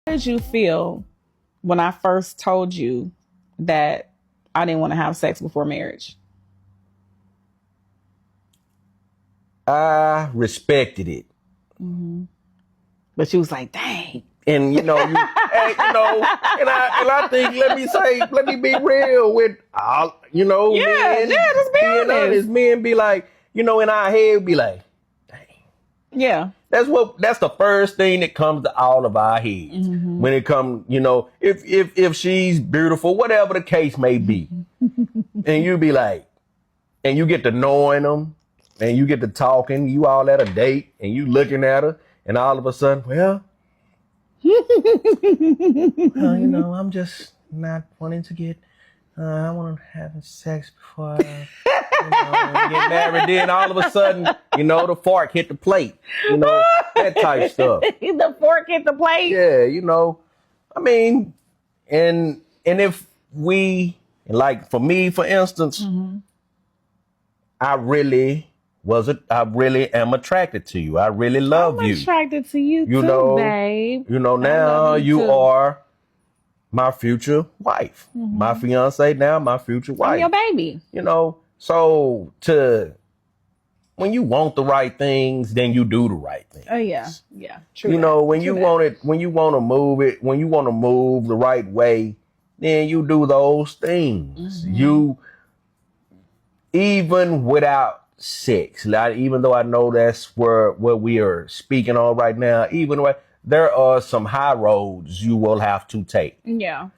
How did you feel when I first told you that I didn't want to have sex before marriage? I respected it. Mm-hmm. But you was like, dang. And and I think let me be real with all, men, just be being honest. Men be like, in our head be like, dang. Yeah. That's the first thing that comes to all of our heads when it comes, if she's beautiful, whatever the case may be. And you be like, and you get to knowing them and you get to talking, you all at a date and you looking at her and all of a sudden, well, I'm just not wanting to get, I want to have sex before I get married. Then all of a sudden, the fork hit the plate, that type stuff. The fork hit the plate? Yeah, and if we, like for me, for instance, I really am attracted to you. I really love you. I'm attracted to you too, babe. Now you are my future wife. My fiance now, my future wife. I'm your baby. So when you want the right things, then you do the right things. Oh yeah. Yeah. True. When you want to move the right way, then you do those things. You, even without sex, like, even though I know that's what we are speaking on right now, there are some high roads you will have to take. Yeah.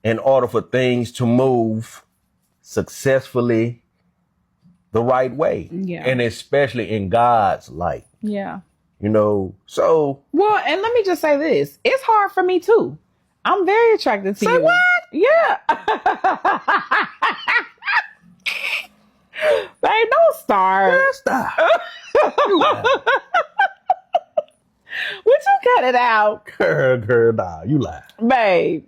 In order for things to move successfully the right way. Yeah. And especially in God's light. Yeah. So. Well, and let me just say this. It's hard for me too. I'm very attracted to you. Say what? Yeah. Babe, don't start. Stop. Would you cut it out? Girl, nah, you lie. Babe,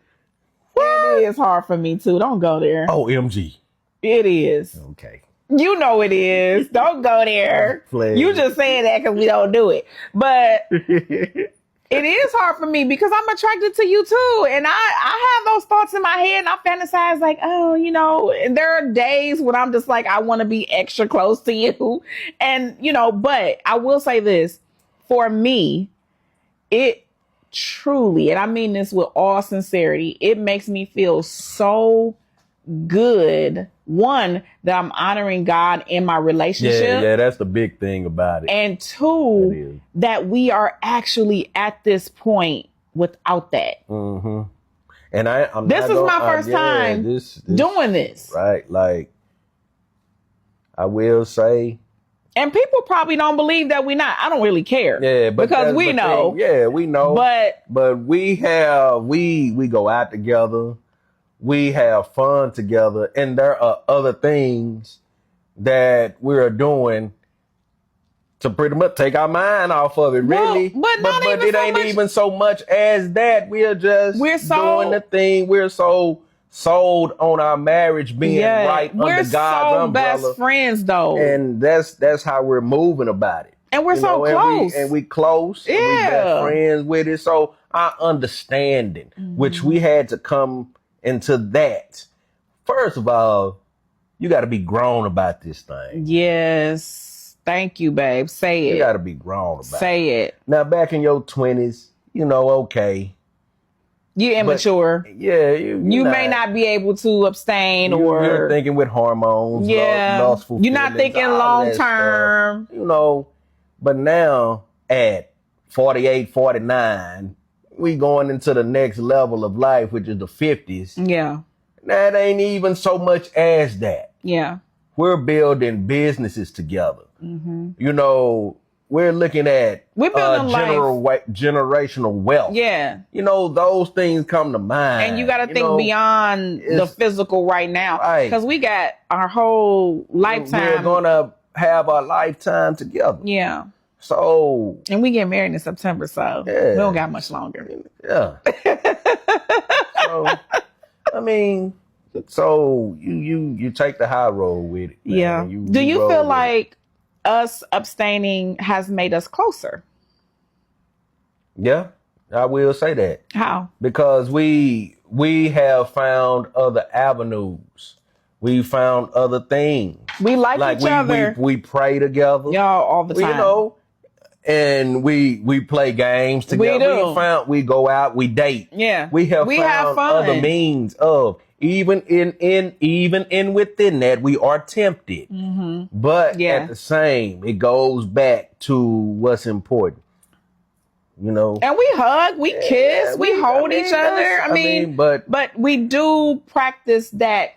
it is hard for me too. Don't go there. OMG. It is. Okay. You know it is. Don't go there. Please. You just saying that because we don't do it. But it is hard for me because I'm attracted to you too. And I have those thoughts in my head and I fantasize like, and there are days when I'm just like, I want to be extra close to you. And, but I will say this, for me, it truly, and I mean this with all sincerity, it makes me feel so good. One, that I'm honoring God in my relationship. Yeah, that's the big thing about it. And two, that we are actually at this point without that. Mm-hmm. And this is my first time doing this. Right. Like, I will say. And people probably don't believe that we're not. I don't really care. Yeah, because we know. Yeah, we know. But we go out together. We have fun together, and there are other things that we're doing to pretty much take our mind off of it, really. But it ain't even so much as that. We're doing the thing. We're so sold on our marriage being right under God's umbrella. We're so best friends, though, and that's how we're moving about it. And we're so close, and we close. Yeah, and we best friends with it. So our understanding, which we had to come into that. First of all, you got to be grown about this thing. Yes. Thank you, babe. Say it. You got to be grown about it. Say it. Now, back in your 20s, okay. You're immature. But, yeah. You may not be able to abstain you're thinking with hormones. Yeah. Lustful you're not thinking long term. But now at 48, 49, we going into the next level of life, which is the 50s. Yeah. That ain't even so much as that. Yeah. We're building businesses together. Mm-hmm. We're looking at generational wealth. Yeah. Those things come to mind. And you got to think beyond the physical right now. Right. Because we got our whole lifetime. We're going to have our lifetime together. Yeah. So. And we get married in September, so we don't got much longer. Yeah. So you take the high road with it. Man. Yeah. Do you feel like us abstaining has made us closer? Yeah. I will say that. How? Because we have found other avenues. We found other things. We like each other. We pray together. Y'all all the time. You know, and we play games together. We do. We go out, we date. Yeah. We have We found have fun. other means of even in within that we are tempted. But at the same, it goes back to what's important. You know. And we hug, we kiss, we hold each other. But we do practice that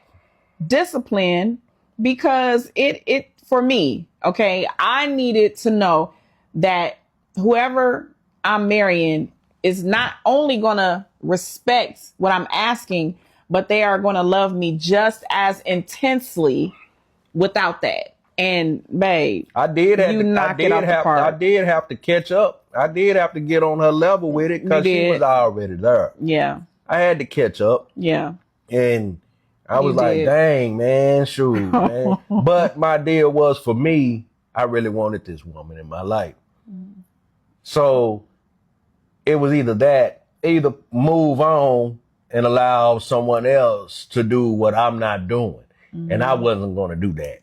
discipline because it for me, okay, I needed to know that whoever I'm marrying is not only gonna respect what I'm asking, but they are gonna love me just as intensely without that. And babe, I did have to catch up. I did have to get on her level with it because she was already there. Yeah. I had to catch up. Yeah. And I was like, dang, man, shoot, man. But my deal was, for me, I really wanted this woman in my life. So it was either move on and allow someone else to do what I'm not doing. And I wasn't going to do that.